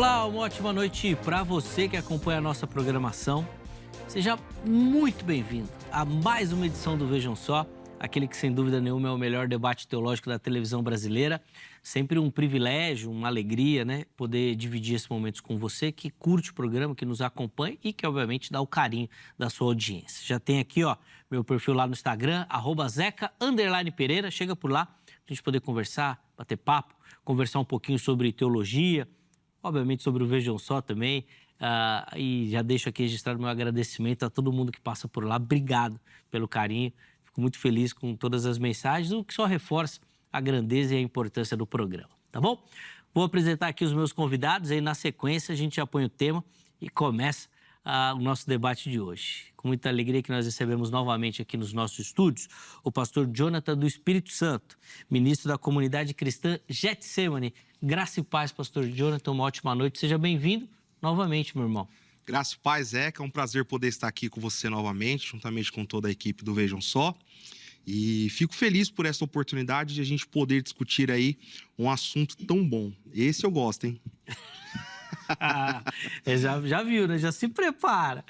Olá, uma ótima noite para você que acompanha a nossa programação. Seja muito bem-vindo a mais uma edição do Vejam Só, aquele que sem dúvida nenhuma é o melhor debate teológico da televisão brasileira. Sempre um privilégio, uma alegria, né, poder dividir esses momentos com você que curte o programa, que nos acompanha e que obviamente dá o carinho da sua audiência. Já tem aqui, ó, meu perfil lá no Instagram, @zeca_pereira, chega por lá pra gente poder conversar, bater papo, conversar um pouquinho sobre teologia, obviamente sobre o Vejam Só também, e já deixo aqui registrado meu agradecimento a todo mundo que passa por lá. Obrigado pelo carinho, fico muito feliz com todas as mensagens, o que só reforça a grandeza e a importância do programa, tá bom? Vou apresentar aqui os meus convidados, aí na sequência a gente já põe o tema e começa o nosso debate de hoje. Com muita alegria que nós recebemos novamente aqui nos nossos estúdios o pastor Jonathan do Espírito Santo, ministro da comunidade cristã Getsemane. Graça e paz, pastor Jonathan, uma ótima noite. Seja bem-vindo novamente, meu irmão. Graça e paz, Zeca. É um prazer poder estar aqui com você novamente, juntamente com toda a equipe do Vejam Só. E fico feliz por essa oportunidade de a gente poder discutir aí um assunto tão bom. Esse eu gosto, hein? Já viu, né? Já se prepara.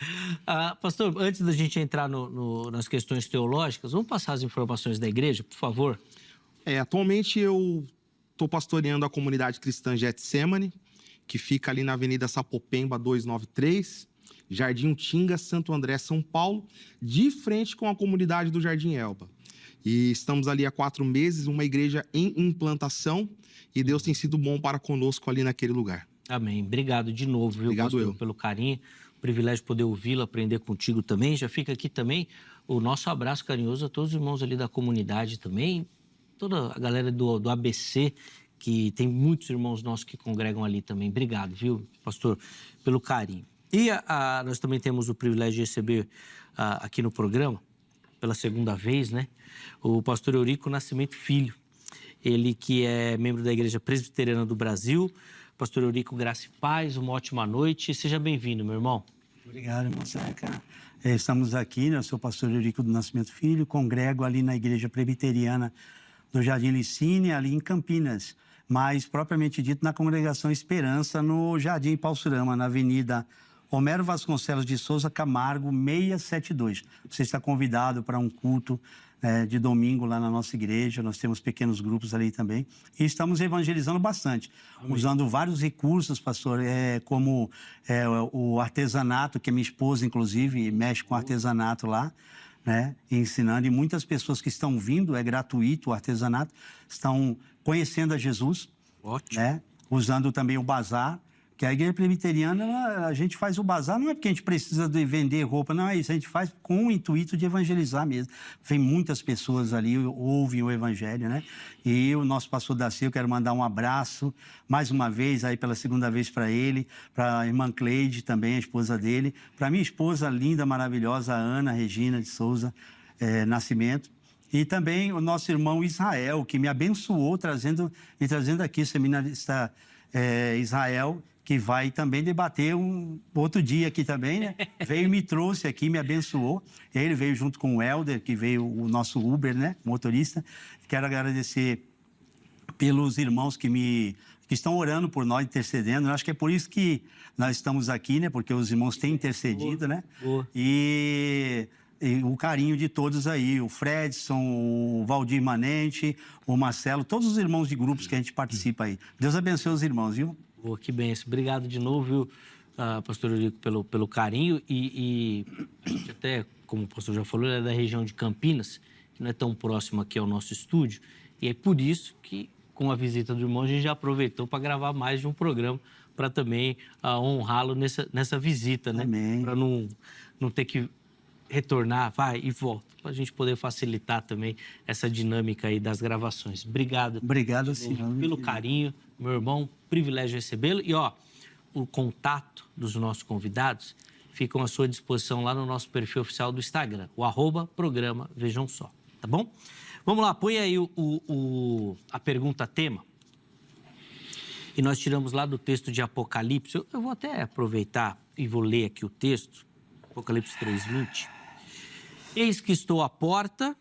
Pastor, antes da gente entrar nas questões teológicas, vamos passar as informações da igreja, por favor? Atualmente eu estou pastoreando a comunidade cristã Getsemane, que fica ali na Avenida Sapopemba 293, Jardim Utinga, Santo André, São Paulo, de frente com a comunidade do Jardim Elba. E estamos ali há 4 meses, uma igreja em implantação, e Deus tem sido bom para conosco ali naquele lugar. Amém. Obrigado de novo, viu, Obrigado pastor, pelo carinho. Privilégio poder ouvi-lo, aprender contigo também. Já fica aqui também o nosso abraço carinhoso a todos os irmãos ali da comunidade também, toda a galera do ABC, que tem muitos irmãos nossos que congregam ali também. Obrigado, viu, pastor, pelo carinho. E nós também temos o privilégio de receber aqui no programa, pela segunda vez, né, o pastor Eurico Nascimento Filho. Ele que é membro da Igreja Presbiteriana do Brasil. Pastor Eurico, graça e paz, uma ótima noite. Seja bem-vindo, meu irmão. Obrigado, irmão Zeca. Estamos aqui, né, eu sou o pastor Eurico do Nascimento Filho, congrego ali na Igreja Presbiteriana do Jardim Licínio, ali em Campinas, mas propriamente dito na Congregação Esperança, no Jardim Paulsurama, na Avenida Homero Vasconcelos de Souza Camargo, 672. Você está convidado para um culto de domingo lá na nossa igreja. Nós temos pequenos grupos ali também. E estamos evangelizando bastante, usando vários recursos, pastor, como o artesanato, que a minha esposa, inclusive, mexe com artesanato lá, né, ensinando. E muitas pessoas que estão vindo, é gratuito o artesanato, estão conhecendo a Jesus. Ótimo. Né, usando também o bazar. Que a igreja presbiteriana, a gente faz o bazar, não é porque a gente precisa de vender roupa, não é isso, a gente faz com o intuito de evangelizar mesmo. Vem muitas pessoas ali, ouvem o evangelho, né? E o nosso pastor Daci, eu quero mandar um abraço, mais uma vez, aí pela segunda vez para ele, para a irmã Cleide também, a esposa dele, para minha esposa linda, maravilhosa, Ana Regina de Souza Nascimento. E também o nosso irmão Israel, que me abençoou, me trazendo aqui, o seminarista Israel, que vai também debater um outro dia aqui também, né? Veio e me trouxe aqui, me abençoou. Ele veio junto com o Helder, que veio o nosso Uber, né? Motorista. Quero agradecer pelos irmãos que estão orando por nós, intercedendo. Eu acho que é por isso que nós estamos aqui, né? Porque os irmãos têm intercedido, né? E o carinho de todos aí, o Fredson, o Valdir Manente, o Marcelo, todos os irmãos de grupos que a gente participa aí. Deus abençoe os irmãos, viu? Que benção. Obrigado de novo, viu, pastor Eurico, pelo carinho. E a gente até, como o pastor já falou, ele é da região de Campinas, que não é tão próximo aqui ao nosso estúdio. E é por isso que, com a visita do irmão, a gente já aproveitou para gravar mais de um programa para também honrá-lo nessa visita, né? Amém. Para não ter que retornar, vai e volta, para a gente poder facilitar também essa dinâmica aí das gravações. Obrigado. Obrigado, senhor. Pelo carinho, meu irmão, privilégio recebê-lo. E, o contato dos nossos convidados ficam à sua disposição lá no nosso perfil oficial do Instagram, o @programa Vejam Só, tá bom? Vamos lá, põe aí a pergunta tema. E nós tiramos lá do texto de Apocalipse. Eu vou até aproveitar e vou ler aqui o texto, Apocalipse 3:20. Eis que estou à porta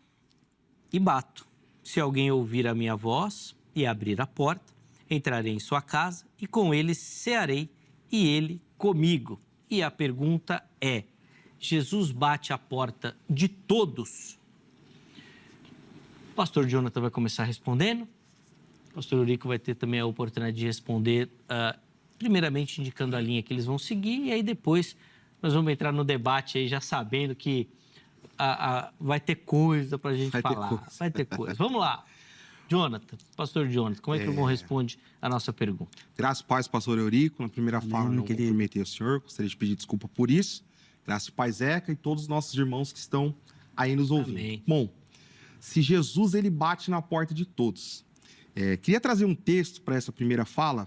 e bato. Se alguém ouvir a minha voz e abrir a porta, entrarei em sua casa e com ele cearei e ele comigo. E a pergunta é: Jesus bate a porta de todos? O pastor Jonathan vai começar respondendo. O pastor Eurico vai ter também a oportunidade de responder, primeiramente indicando a linha que eles vão seguir, e aí depois nós vamos entrar no debate aí já sabendo que vai ter coisa para a gente falar. Vai ter coisa. Vamos lá. Jonathan, pastor Jonathan, como é que o irmão responde a nossa pergunta? Graças e paz, pastor Eurico. Na primeira fala, não cumprimentei o senhor, gostaria de pedir desculpa por isso. Graças e paz, Zeca, e todos os nossos irmãos que estão aí nos ouvindo. Amém. Bom, se Jesus ele bate na porta de todos. Queria trazer um texto para essa primeira fala.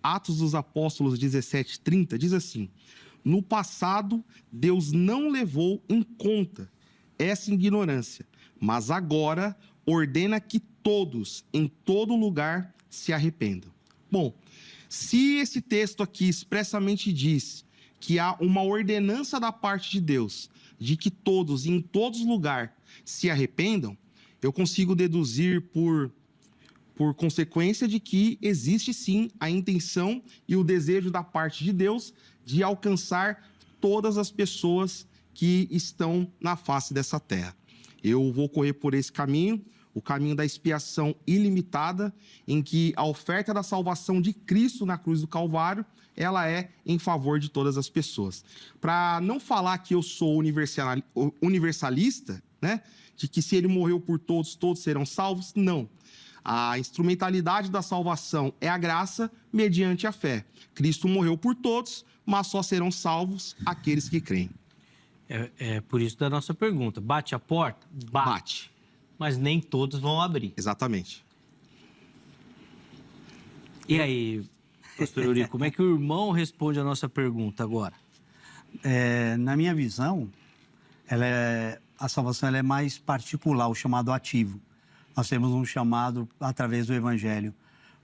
Atos dos Apóstolos 17:30 diz assim: no passado, Deus não levou em conta essa ignorância, mas agora ordena que todos, em todo lugar, se arrependam. Bom, se esse texto aqui expressamente diz que há uma ordenança da parte de Deus de que todos, em todos os lugares, se arrependam, eu consigo deduzir por consequência de que existe sim a intenção e o desejo da parte de Deus de alcançar todas as pessoas que estão na face dessa terra. Eu vou correr por esse caminho, o caminho da expiação ilimitada, em que a oferta da salvação de Cristo na cruz do Calvário, ela é em favor de todas as pessoas. Para não falar que eu sou universalista, né, de que se ele morreu por todos, todos serão salvos, não. A instrumentalidade da salvação é a graça mediante a fé. Cristo morreu por todos, mas só serão salvos aqueles que creem. É por isso da nossa pergunta. Bate a porta? Bate. Mas nem todos vão abrir. Exatamente. E aí, pastor Eurico, como é que o irmão responde a nossa pergunta agora? Na minha visão, a salvação ela é mais particular, o chamado ativo. Nós temos um chamado através do Evangelho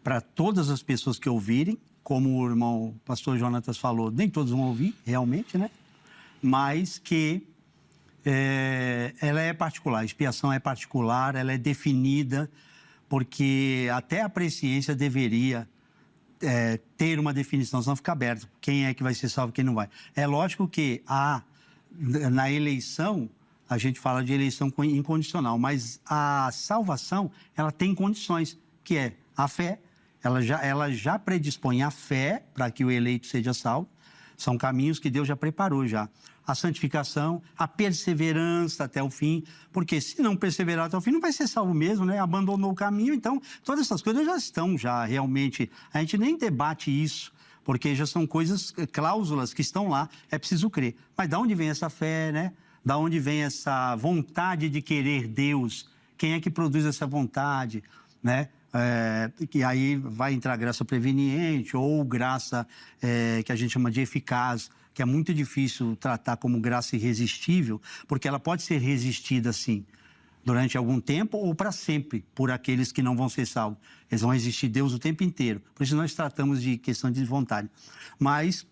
para todas as pessoas que ouvirem, como o irmão pastor Jonatas falou, nem todos vão ouvir, realmente, né? Mas que ela é particular, a expiação é particular, ela é definida, porque até a presciência deveria ter uma definição, senão fica aberto. Quem é que vai ser salvo e quem não vai? É lógico que na eleição, a gente fala de eleição incondicional, mas a salvação, ela tem condições, que é a fé, ela já predispõe a fé para que o eleito seja salvo, são caminhos que Deus já preparou já. A santificação, a perseverança até o fim, porque se não perseverar até o fim, não vai ser salvo mesmo, né? Abandonou o caminho, então todas essas coisas já estão realmente, a gente nem debate isso, porque já são coisas, cláusulas que estão lá, é preciso crer. Mas de onde vem essa fé, né? Da onde vem essa vontade de querer Deus? Quem é que produz essa vontade, né? Que aí vai entrar graça preveniente ou graça que a gente chama de eficaz, que é muito difícil tratar como graça irresistível, porque ela pode ser resistida, sim, durante algum tempo ou para sempre, por aqueles que não vão ser salvos. Eles vão resistir Deus o tempo inteiro. Por isso nós tratamos de questão de vontade. Mas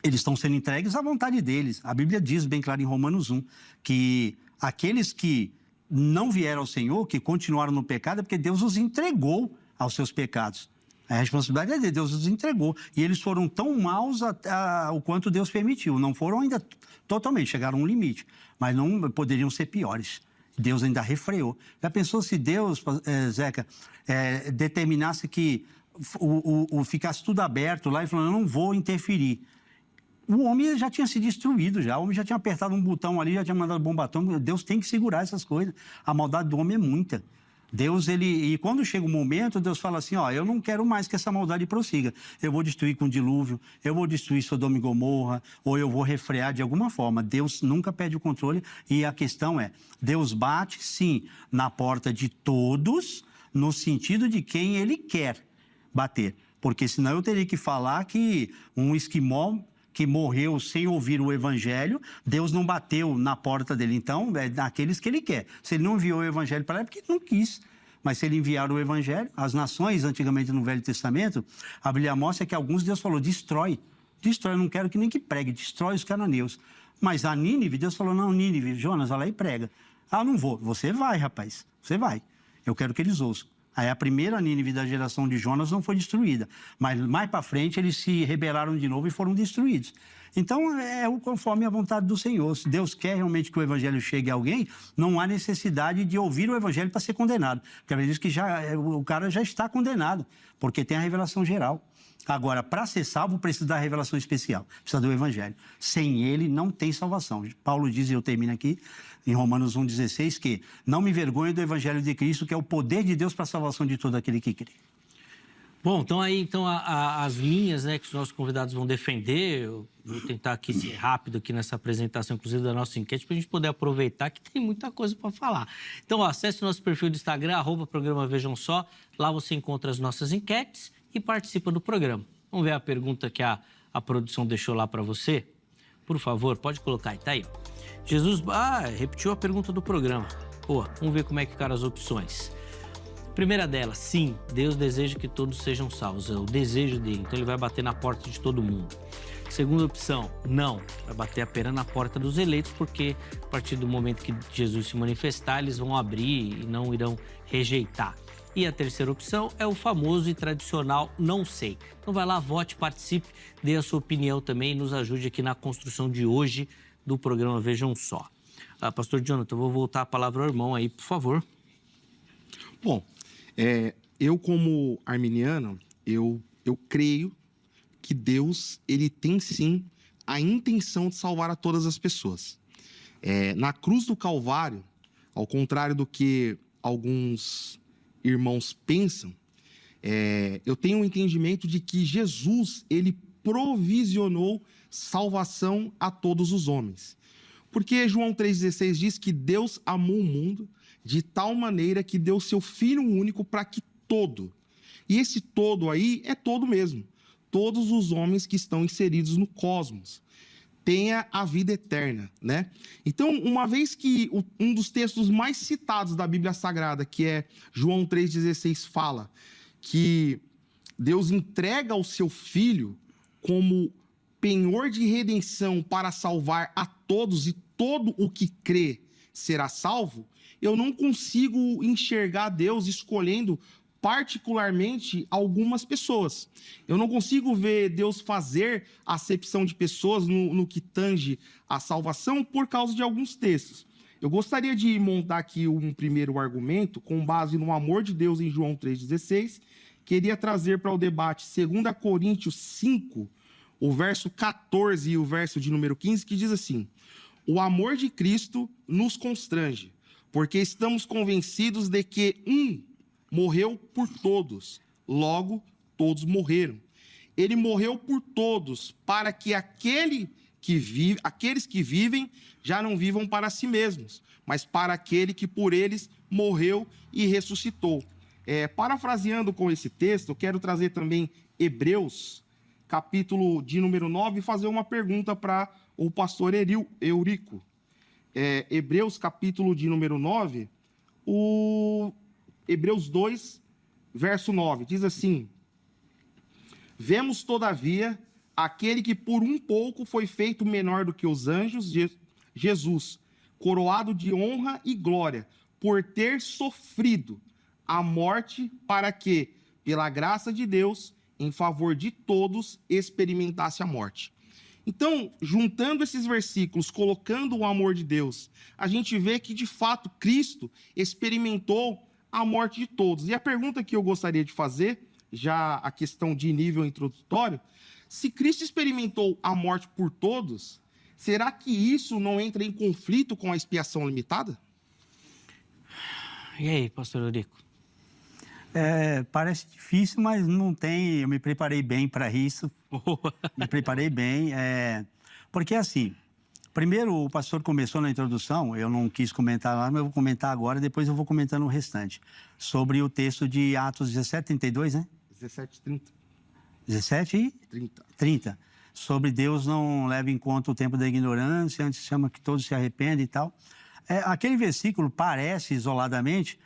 eles estão sendo entregues à vontade deles. A Bíblia diz bem claro em Romanos 1 que aqueles que não vieram ao Senhor, que continuaram no pecado, é porque Deus os entregou aos seus pecados. A responsabilidade é de Deus, os entregou. E eles foram tão maus o quanto Deus permitiu. Não foram ainda totalmente, chegaram a um limite. Mas não poderiam ser piores. Deus ainda refreou. Já pensou se Deus, Zeca, determinasse que ficasse tudo aberto lá e falando, eu não vou interferir. O homem já tinha se destruído já, o homem já tinha apertado um botão ali, já tinha mandado bomba atômica. Deus tem que segurar essas coisas. A maldade do homem é muita. Deus, e quando chega o momento, Deus fala assim, eu não quero mais que essa maldade prossiga. Eu vou destruir com dilúvio, eu vou destruir Sodoma e Gomorra, ou eu vou refrear de alguma forma. Deus nunca perde o controle e a questão é, Deus bate, sim, na porta de todos, no sentido de quem Ele quer bater. Porque senão eu teria que falar que um esquimó que morreu sem ouvir o Evangelho, Deus não bateu na porta dele. Então, é daqueles que Ele quer. Se Ele não enviou o Evangelho para ele, é porque Ele não quis. Mas se Ele enviar o Evangelho, as nações, antigamente no Velho Testamento, a Bíblia mostra que alguns Deus falou, destrói. Destrói, eu não quero que nem que pregue, destrói os cananeus. Mas a Nínive, Deus falou, não, Nínive, Jonas, vai lá e prega. Não vou. Você vai, rapaz, você vai. Eu quero que eles ouçam. Aí a primeira Nínive da geração de Jonas não foi destruída, mas mais para frente eles se rebelaram de novo e foram destruídos. Então, conforme a vontade do Senhor. Se Deus quer realmente que o evangelho chegue a alguém, não há necessidade de ouvir o evangelho para ser condenado. Porque ela diz que o cara já está condenado, porque tem a revelação geral. Agora, para ser salvo, precisa da revelação especial, precisa do evangelho. Sem ele, não tem salvação. Paulo diz, e eu termino aqui, em Romanos 1,16, que não me envergonho do evangelho de Cristo, que é o poder de Deus para a salvação de todo aquele que crê. Bom, então as linhas, né, que os nossos convidados vão defender, eu vou tentar aqui ser rápido aqui nessa apresentação, inclusive da nossa enquete, para a gente poder aproveitar que tem muita coisa para falar. Então, acesse o nosso perfil do Instagram, @programa Vejam Só, lá você encontra as nossas enquetes e participa do programa. Vamos ver a pergunta que a produção deixou lá para você? Por favor, pode colocar aí, tá aí. Jesus, repetiu a pergunta do programa. Pô, vamos ver como é que ficaram as opções. Primeira delas, sim, Deus deseja que todos sejam salvos, é o desejo dele, então ele vai bater na porta de todo mundo. Segunda opção, não, vai bater apenas na porta dos eleitos, porque a partir do momento que Jesus se manifestar, eles vão abrir e não irão rejeitar. E a terceira opção é o famoso e tradicional não sei. Então vai lá, vote, participe, dê a sua opinião também e nos ajude aqui na construção de hoje do programa Vejam Só. Pastor Jonathan, eu vou voltar a palavra ao irmão aí, por favor. Bom, eu como arminiano, eu creio que Deus, ele tem sim a intenção de salvar a todas as pessoas. Na cruz do Calvário, ao contrário do que alguns irmãos pensam, eu tenho um entendimento de que Jesus, ele provisionou salvação a todos os homens. Porque João 3,16 diz que Deus amou o mundo de tal maneira que deu seu Filho único para que todo, e esse todo aí é todo mesmo, todos os homens que estão inseridos no cosmos, tenha a vida eterna, né? Então, uma vez que um dos textos mais citados da Bíblia Sagrada, que é João 3,16, fala que Deus entrega o seu Filho como penhor de redenção para salvar a todos e todo o que crê será salvo, eu não consigo enxergar Deus escolhendo particularmente algumas pessoas. Eu não consigo ver Deus fazer acepção de pessoas no que tange a salvação por causa de alguns textos. Eu gostaria de montar aqui um primeiro argumento com base no amor de Deus em João 3,16. Queria trazer para o debate 2 Coríntios 5, o verso 14 e o verso de número 15, que diz assim: o amor de Cristo nos constrange, porque estamos convencidos de que um morreu por todos, logo todos morreram. Ele morreu por todos, para que aqueles que vivem já não vivam para si mesmos, mas para aquele que por eles morreu e ressuscitou. Parafraseando com esse texto, eu quero trazer também Hebreus, capítulo de número 9, e fazer uma pergunta para o pastor Eurico. Hebreus, capítulo de número 9, Hebreus 2, verso 9, diz assim: vemos, todavia, aquele que por um pouco foi feito menor do que os anjos, Jesus, coroado de honra e glória, por ter sofrido a morte, para que, pela graça de Deus, em favor de todos, experimentasse a morte. Então, juntando esses versículos, colocando o amor de Deus, a gente vê que, de fato, Cristo experimentou a morte de todos. E a pergunta que eu gostaria de fazer, já a questão de nível introdutório, se Cristo experimentou a morte por todos, será que isso não entra em conflito com a expiação limitada? E aí, pastor Eurico? Parece difícil, mas não tem. Eu me preparei bem para isso. Me preparei bem. Porque, assim, primeiro o pastor começou na introdução, eu não quis comentar lá, mas eu vou comentar agora, depois eu vou comentando o restante. Sobre o texto de Atos 17, 32, né? 17, 30. 17 e? 30. 30. Sobre Deus não leva em conta o tempo da ignorância, antes chama que todos se arrependem e tal. Aquele versículo parece, isoladamente,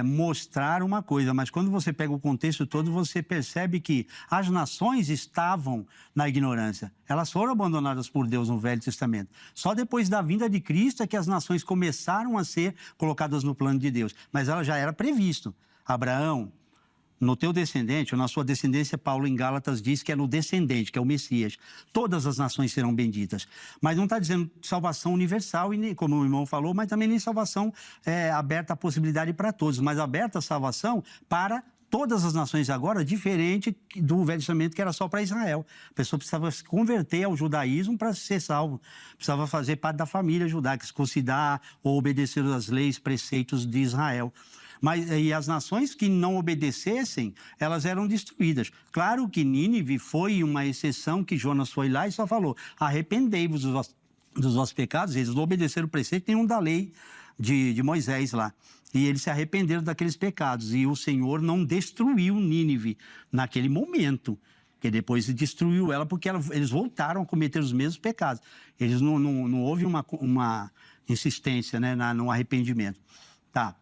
mostrar uma coisa, mas quando você pega o contexto todo, você percebe que as nações estavam na ignorância. Elas foram abandonadas por Deus no Velho Testamento. Só depois da vinda de Cristo é que as nações começaram a ser colocadas no plano de Deus. Mas ela já era previsto. Abraão, no teu descendente, ou na sua descendência, Paulo em Gálatas diz que é no descendente, que é o Messias. Todas as nações serão benditas. Mas não está dizendo salvação universal, e nem, como o irmão falou, mas também nem salvação aberta à possibilidade para todos, mas aberta a salvação para todas as nações agora, diferente do Velho Testamento, que era só para Israel. A pessoa precisava se converter ao judaísmo para ser salvo. Precisava fazer parte da família judaica, se considerar ou obedecer às leis, preceitos de Israel. E as nações que não obedecessem, elas eram destruídas. Claro que Nínive foi uma exceção, que Jonas foi lá e só falou: arrependei-vos dos vossos pecados. Eles não obedeceram o preceito nenhum da lei de Moisés lá. E eles se arrependeram daqueles pecados. E o Senhor não destruiu Nínive naquele momento, que depois destruiu ela porque eles voltaram a cometer os mesmos pecados. Eles não houve uma insistência, né, no arrependimento. Tá.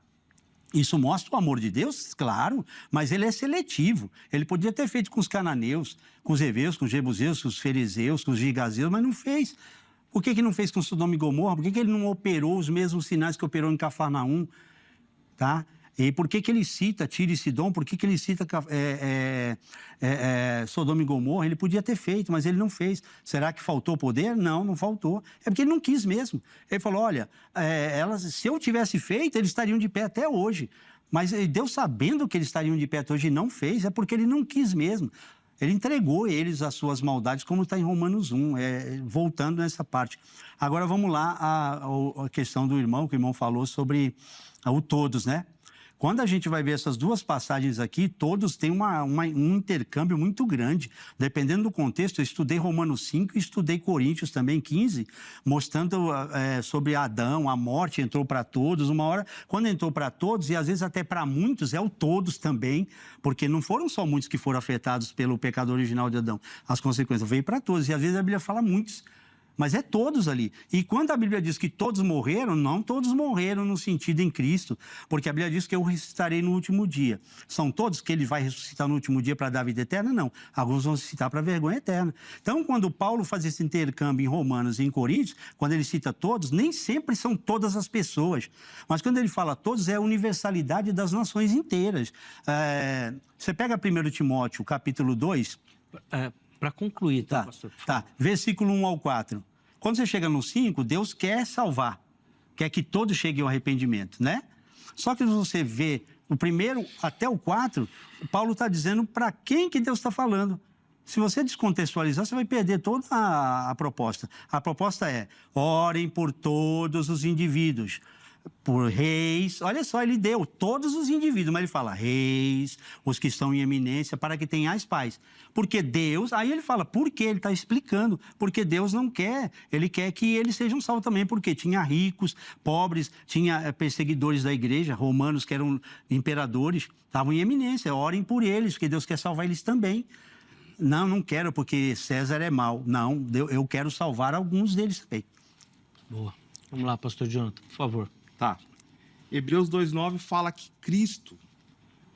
Isso mostra o amor de Deus, claro, mas ele é seletivo. Ele podia ter feito com os cananeus, com os heveus, com os jebuseus, com os fariseus, com os gigazeus, mas não fez. Por que não fez com Sodoma e Gomorra? Por que ele não operou os mesmos sinais que operou em Cafarnaum? Tá? E por que ele cita Tiro e Sidom? Por que ele cita Sodoma e Gomorra? Ele podia ter feito, mas ele não fez. Será que faltou poder? Não, não faltou. É porque ele não quis mesmo. Ele falou, olha, se eu tivesse feito, eles estariam de pé até hoje. Mas Deus, sabendo que eles estariam de pé até hoje, e não fez, é porque ele não quis mesmo. Ele entregou eles às suas maldades, como está em Romanos 1, voltando nessa parte. Agora vamos lá a questão do irmão, que o irmão falou sobre o todos, né? Quando a gente vai ver essas duas passagens aqui, todos têm um intercâmbio muito grande. Dependendo do contexto, eu estudei Romanos 5 e estudei Coríntios também, 15, mostrando sobre Adão, a morte entrou para todos. Uma hora, quando entrou para todos, e às vezes até para muitos, é o todos também, porque não foram só muitos que foram afetados pelo pecado original de Adão. As consequências veio para todos, e às vezes a Bíblia fala muitos. Mas é todos ali. E quando a Bíblia diz que todos morreram, não todos morreram no sentido em Cristo, porque a Bíblia diz que eu ressuscitarei no último dia. São todos que ele vai ressuscitar no último dia para dar vida eterna? Não. Alguns vão ressuscitar para a vergonha eterna. Então, quando Paulo faz esse intercâmbio em Romanos e em Coríntios, quando ele cita todos, nem sempre são todas as pessoas. Mas quando ele fala todos, é a universalidade das nações inteiras. Você pega 1 Timóteo, capítulo 2... Para concluir, tá, pastor? Tá, versículo 1 ao 4. Quando você chega no 5, Deus quer salvar, quer que todos cheguem ao arrependimento, né? Só que você vê o primeiro até o 4, Paulo está dizendo para quem que Deus está falando. Se você descontextualizar, você vai perder toda a proposta. A proposta é: orem por todos os indivíduos, por reis. Olha só, ele deu todos os indivíduos, mas ele fala reis, os que estão em eminência, para que tenhais paz. Porque Deus, aí ele fala, por que? Ele está explicando, porque Deus não quer, ele quer que eles sejam salvos também, porque tinha ricos, pobres, tinha perseguidores da igreja, romanos que eram imperadores, estavam em eminência, orem por eles, porque Deus quer salvar eles também. Não quero, porque César é mau. Não, eu quero salvar alguns deles também. Boa. Vamos lá, pastor Jonathan, por favor. Tá. Hebreus 2,9 fala que Cristo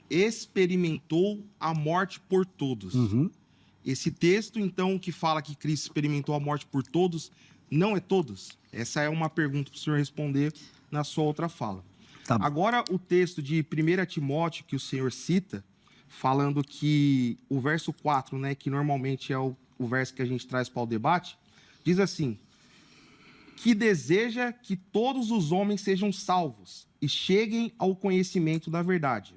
experimentou a morte por todos. Uhum. Esse texto, então, que fala que Cristo experimentou a morte por todos, não é todos? Essa é uma pergunta para o senhor responder na sua outra fala. Tá. Agora, o texto de 1 Timóteo que o senhor cita, falando que o verso 4, né, que normalmente é o verso que a gente traz para o debate, diz assim: que deseja que todos os homens sejam salvos e cheguem ao conhecimento da verdade.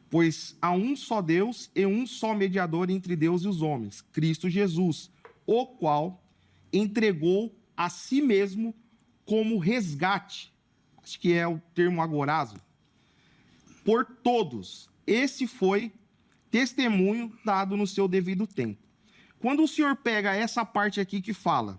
Pois há um só Deus e um só mediador entre Deus e os homens, Cristo Jesus, o qual entregou a si mesmo como resgate, acho que é o termo agorazo, por todos. Esse foi testemunho dado no seu devido tempo. Quando o senhor pega essa parte aqui que fala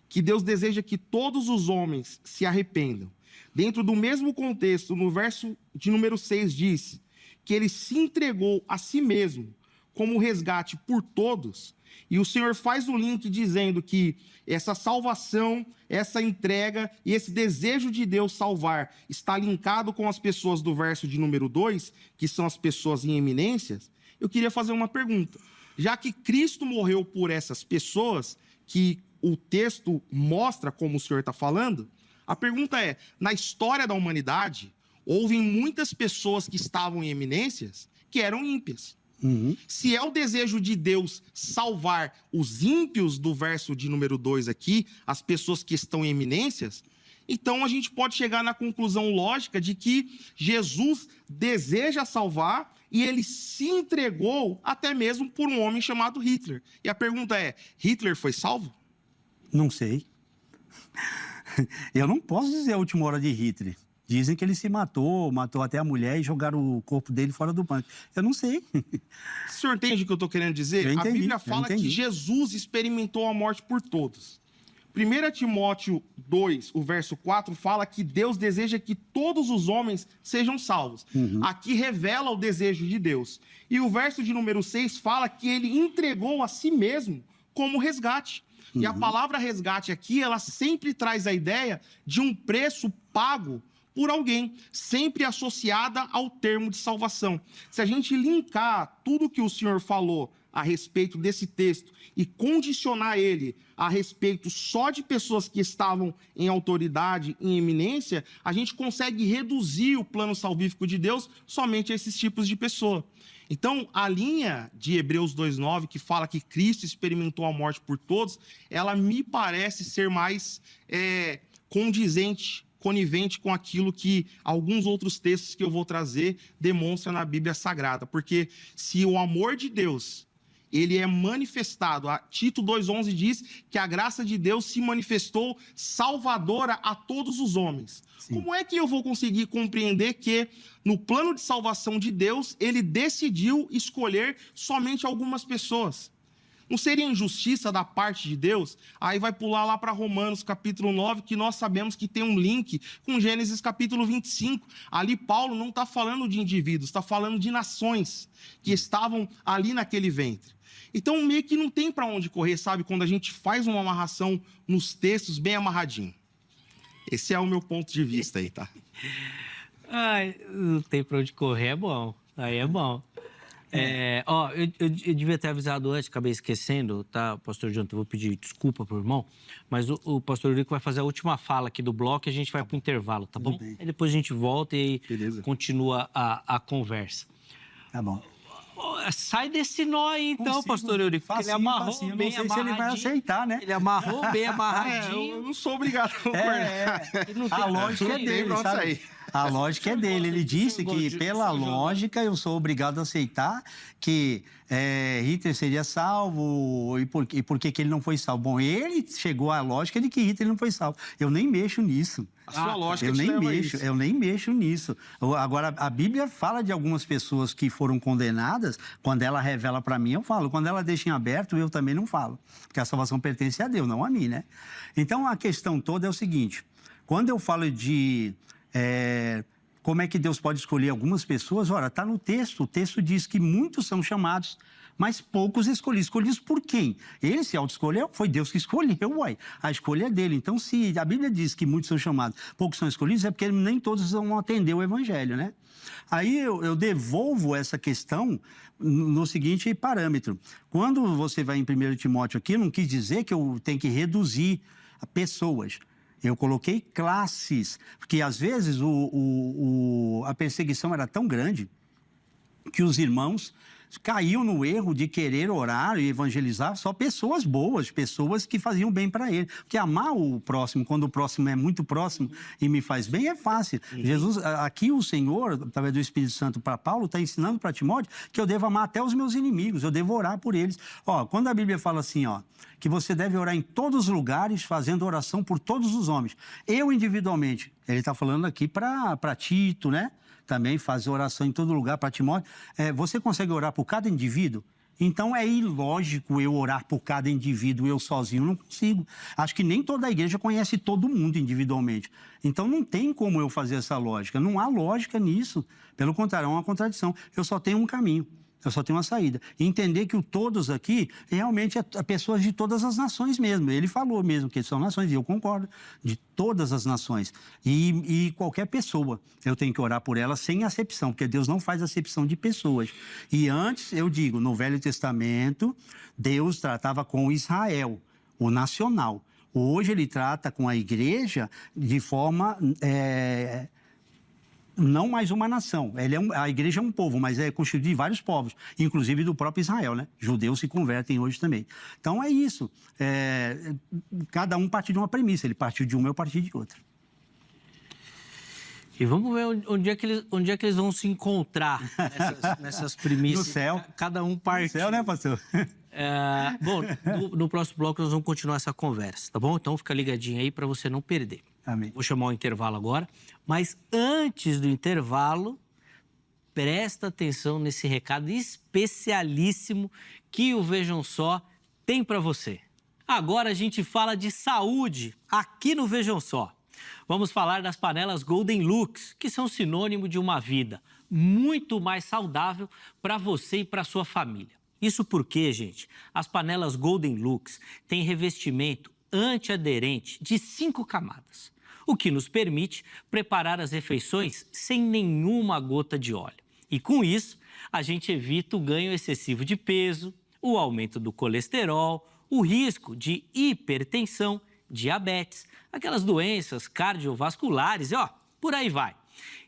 que Deus deseja que todos os homens se arrependam, dentro do mesmo contexto, no verso de número 6 diz que ele se entregou a si mesmo como resgate por todos, e o Senhor faz o link dizendo que essa salvação, essa entrega e esse desejo de Deus salvar está linkado com as pessoas do verso de número 2, que são as pessoas em eminências. Eu queria fazer uma pergunta. Já que Cristo morreu por essas pessoas, que o texto mostra como o Senhor está falando, a pergunta é: na história da humanidade, houve muitas pessoas que estavam em eminências que eram ímpias. Se é o desejo de Deus salvar os ímpios do verso de número 2 aqui, as pessoas que estão em eminências, então a gente pode chegar na conclusão lógica de que Jesus deseja salvar e ele se entregou até mesmo por um homem chamado Hitler. E a pergunta é, Hitler foi salvo? Não sei. Eu não posso dizer a última hora de Hitler. Dizem que ele se matou até a mulher e jogaram o corpo dele fora do banco. Eu não sei. O senhor entende o que eu estou querendo dizer? Eu entendi, a Bíblia fala que Jesus experimentou a morte por todos. 1 Timóteo 2, o verso 4, fala que Deus deseja que todos os homens sejam salvos. Aqui revela o desejo de Deus. E o verso de número 6 fala que ele entregou a si mesmo como resgate. E a palavra resgate aqui, ela sempre traz a ideia de um preço pago por alguém, sempre associada ao termo de salvação. Se a gente linkar tudo que o senhor falou a respeito desse texto e condicionar ele a respeito só de pessoas que estavam em autoridade, em eminência, a gente consegue reduzir o plano salvífico de Deus somente a esses tipos de pessoa. Então, a linha de Hebreus 2,9, que fala que Cristo experimentou a morte por todos, ela me parece ser mais conivente com aquilo que alguns outros textos que eu vou trazer demonstram na Bíblia Sagrada. Porque se o amor de Deus, ele é manifestado, Tito 2,11 diz que a graça de Deus se manifestou salvadora a todos os homens. Sim. Como é que eu vou conseguir compreender que no plano de salvação de Deus, ele decidiu escolher somente algumas pessoas? Não seria injustiça da parte de Deus? Aí vai pular lá para Romanos capítulo 9, que nós sabemos que tem um link com Gênesis capítulo 25. Ali Paulo não está falando de indivíduos, está falando de nações que estavam ali naquele ventre. Então meio que não tem para onde correr, sabe? Quando a gente faz uma amarração nos textos bem amarradinho. Esse é o meu ponto de vista aí, tá? Ai, não tem para onde correr, é bom. Aí é bom. Eu devia ter avisado antes, acabei esquecendo, tá, pastor Jonathan? Eu vou pedir desculpa pro irmão, mas o pastor Eurico vai fazer a última fala aqui do bloco e a gente vai pro intervalo, tá bom? Aí depois a gente volta e continua a conversa. Tá bom. Sai desse nó aí, então, pastor Eurico, porque ele amarrou bem amarradinho. Não sei se ele vai aceitar, né? Ele amarrou bem amarradinho. Eu não sou obrigado a concordar. A lógica é dele, sabe? A lógica é dele. Ele disse que, pela lógica, eu sou obrigado a aceitar que Hitler seria salvo e por que ele não foi salvo. Bom, ele chegou à lógica de que Hitler não foi salvo. Eu nem mexo nisso. A sua lógica eu nem mexo nisso. Agora, a Bíblia fala de algumas pessoas que foram condenadas. Quando ela revela para mim, eu falo. Quando ela deixa em aberto, eu também não falo. Porque a salvação pertence a Deus, não a mim, né? Então, a questão toda é o seguinte. Quando eu falo de... como é que Deus pode escolher algumas pessoas? Ora, está no texto. O texto diz que muitos são chamados, mas poucos escolhidos. Escolhidos por quem? Ele se auto-escolheu? Foi Deus que escolheu, uai. A escolha é dele. Então, se a Bíblia diz que muitos são chamados, poucos são escolhidos, é porque nem todos vão atender o Evangelho, né? Aí eu devolvo essa questão no seguinte parâmetro. Quando você vai em 1 Timóteo aqui, não quis dizer que eu tenho que reduzir pessoas. Eu coloquei classes, porque às vezes a perseguição era tão grande que os irmãos caíam no erro de querer orar e evangelizar só pessoas boas, pessoas que faziam bem para ele. Porque amar o próximo, quando o próximo é muito próximo e me faz bem, é fácil. Jesus, aqui o Senhor, através do Espírito Santo para Paulo, está ensinando para Timóteo que eu devo amar até os meus inimigos, eu devo orar por eles. Quando a Bíblia fala assim, que você deve orar em todos os lugares, fazendo oração por todos os homens. Eu, individualmente, ele está falando aqui para Tito, né? Também fazer oração em todo lugar para Timóteo. Você consegue orar por cada indivíduo? Então, é ilógico eu orar por cada indivíduo, eu sozinho não consigo. Acho que nem toda a igreja conhece todo mundo individualmente. Então, não tem como eu fazer essa lógica. Não há lógica nisso. Pelo contrário, é uma contradição. Eu só tenho um caminho. Eu só tenho uma saída. E entender que o todos aqui realmente é pessoas de todas as nações mesmo. Ele falou mesmo que são nações, e eu concordo, de todas as nações. E qualquer pessoa, eu tenho que orar por ela sem acepção, porque Deus não faz acepção de pessoas. E antes, eu digo, no Velho Testamento, Deus tratava com Israel, o nacional. Hoje ele trata com a igreja de forma... não mais uma nação. A igreja é um povo, mas é constituído de vários povos, inclusive do próprio Israel, né? Judeus se convertem hoje também. Então é isso. Cada um partiu de uma premissa. Ele partiu de uma, eu parti de outra. E vamos ver onde é que eles vão se encontrar nessas premissas. No céu. Cada um partiu. No céu, né, pastor? Bom, no próximo bloco nós vamos continuar essa conversa, tá bom? Então fica ligadinho aí para você não perder. Amém. Vou chamar o intervalo agora, mas antes do intervalo, presta atenção nesse recado especialíssimo que o Vejam Só tem para você. Agora a gente fala de saúde aqui no Vejam Só. Vamos falar das panelas Golden Lux, que são sinônimo de uma vida muito mais saudável para você e para sua família. Isso porque, gente, as panelas Golden Lux têm revestimento antiaderente de 5 camadas, o que nos permite preparar as refeições sem nenhuma gota de óleo. E com isso, a gente evita o ganho excessivo de peso, o aumento do colesterol, o risco de hipertensão, diabetes, aquelas doenças cardiovasculares e por aí vai.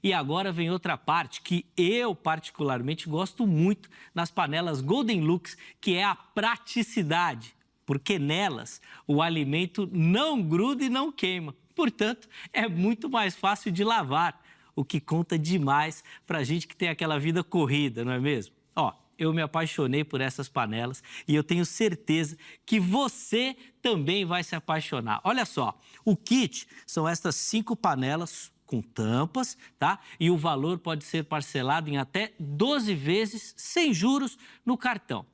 E agora vem outra parte que eu particularmente gosto muito nas panelas Golden Lux, que é a praticidade, porque nelas o alimento não gruda e não queima. Portanto, é muito mais fácil de lavar, o que conta demais para a gente que tem aquela vida corrida, não é mesmo? Eu me apaixonei por essas panelas e eu tenho certeza que você também vai se apaixonar. Olha só, o kit são estas 5 panelas com tampas, tá? E o valor pode ser parcelado em até 12 vezes sem juros no cartão.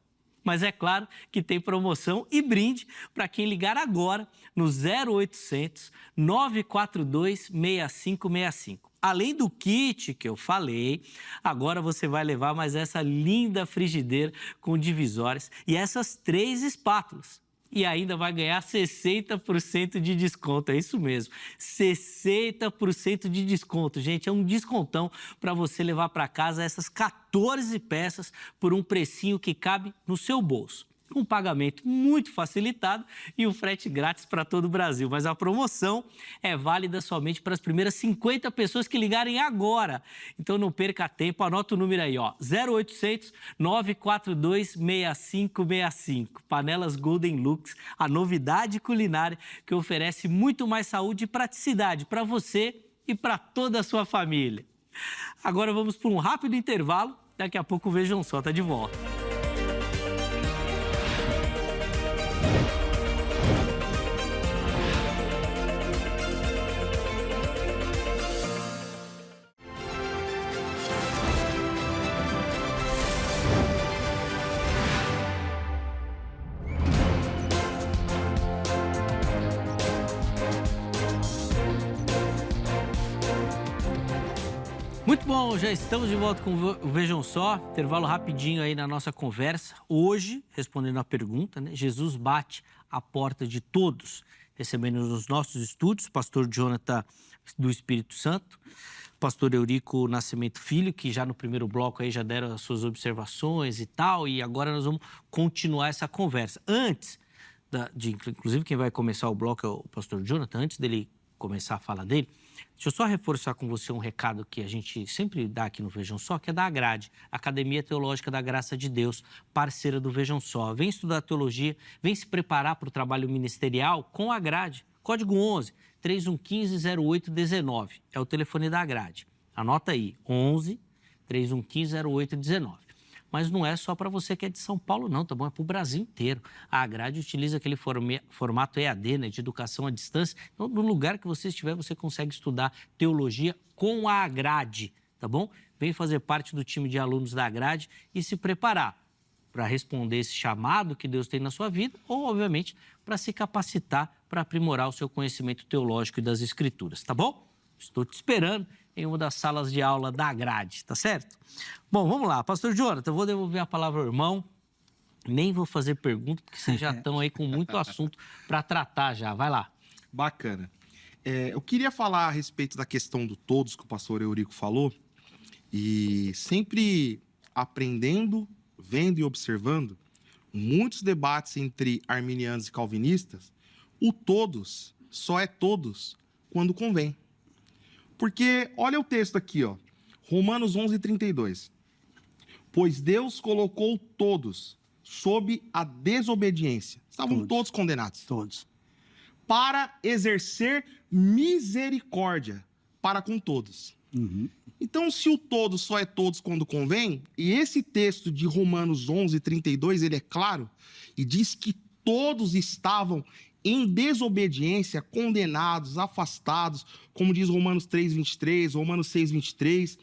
Mas é claro que tem promoção e brinde para quem ligar agora no 0800 942 6565. Além do kit que eu falei, agora você vai levar mais essa linda frigideira com divisórias e essas 3 espátulas. E ainda vai ganhar 60% de desconto, é isso mesmo, 60% de desconto, gente, é um descontão para você levar para casa essas 14 peças por um precinho que cabe no seu bolso. Um pagamento muito facilitado e o frete grátis para todo o Brasil. Mas a promoção é válida somente para as primeiras 50 pessoas que ligarem agora. Então não perca tempo, anota o número aí, 0800 942 6565. Panelas Golden Lux, a novidade culinária que oferece muito mais saúde e praticidade para você e para toda a sua família. Agora vamos para um rápido intervalo, daqui a pouco o Vejam Só está de volta. Muito bom, já estamos de volta com o Vejam Só, intervalo rapidinho aí na nossa conversa. Hoje, respondendo a pergunta, né, Jesus bate à porta de todos, recebendo nos nossos estúdios o pastor Jonathan do Espírito Santo, pastor Eurico Nascimento Filho, que já no primeiro bloco aí já deram as suas observações e tal, e agora nós vamos continuar essa conversa. Antes, inclusive quem vai começar o bloco é o pastor Jonathan, antes dele começar a fala dele, deixa eu só reforçar com você um recado que a gente sempre dá aqui no Vejam Só, que é da Agrade, Academia Teológica da Graça de Deus, parceira do Vejam Só. Vem estudar teologia, vem se preparar para o trabalho ministerial com a Agrade. Código 11 3115 0819 é o telefone da Agrade. Anota aí, 11 3115 0819. Mas não é só para você que é de São Paulo, não, tá bom? É para o Brasil inteiro. A Agrade utiliza aquele formato EAD, né, de educação à distância. Então, no lugar que você estiver, você consegue estudar teologia com a Agrade, tá bom? Vem fazer parte do time de alunos da Agrade e se preparar para responder esse chamado que Deus tem na sua vida ou, obviamente, para se capacitar para aprimorar o seu conhecimento teológico e das Escrituras, tá bom? Estou te esperando em uma das salas de aula da Grade, tá certo? Bom, vamos lá. Pastor Jonathan, eu vou devolver a palavra ao irmão. Nem vou fazer pergunta, porque vocês já estão aí com muito assunto para tratar já. Vai lá. Bacana. Eu queria falar a respeito da questão do todos que o pastor Eurico falou. E sempre aprendendo, vendo e observando muitos debates entre arminianos e calvinistas, o todos só é todos quando convém. Porque olha o texto aqui, Romanos 11:32. Pois Deus colocou todos sob a desobediência. Estavam todos condenados. Todos. Para exercer misericórdia para com todos. Então, se o todos só é todos quando convém, e esse texto de Romanos 11:32, ele é claro, e diz que todos estavam em desobediência, condenados, afastados, como diz Romanos 3:23, Romanos 6:23,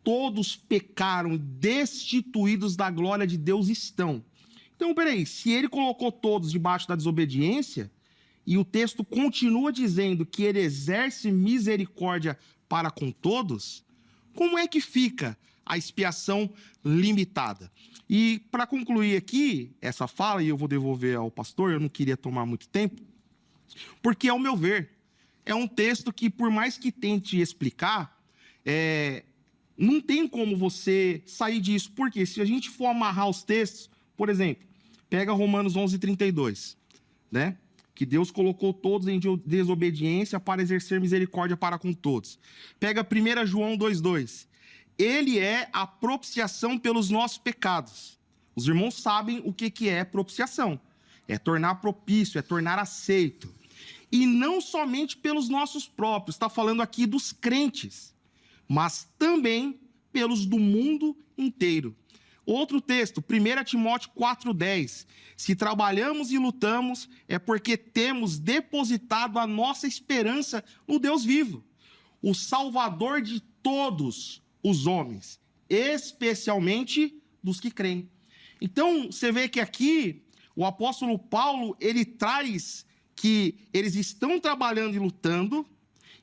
todos pecaram e destituídos da glória de Deus estão. Então, peraí, se ele colocou todos debaixo da desobediência, e o texto continua dizendo que ele exerce misericórdia para com todos, como é que fica a expiação limitada? E para concluir aqui essa fala, e eu vou devolver ao pastor, eu não queria tomar muito tempo, porque, ao meu ver, é um texto que, por mais que tente explicar, não tem como você sair disso. Porque se a gente for amarrar os textos, por exemplo, pega Romanos 11:32, né? Que Deus colocou todos em desobediência para exercer misericórdia para com todos. Pega 1 João 2:2. Ele é a propiciação pelos nossos pecados. Os irmãos sabem o que é propiciação. É tornar propício, é tornar aceito. E não somente pelos nossos próprios, está falando aqui dos crentes, mas também pelos do mundo inteiro. Outro texto, 1 Timóteo 4:10. Se trabalhamos e lutamos, é porque temos depositado a nossa esperança no Deus vivo, o Salvador de todos os homens, especialmente dos que creem. Então, você vê que aqui o apóstolo Paulo, ele traz que eles estão trabalhando e lutando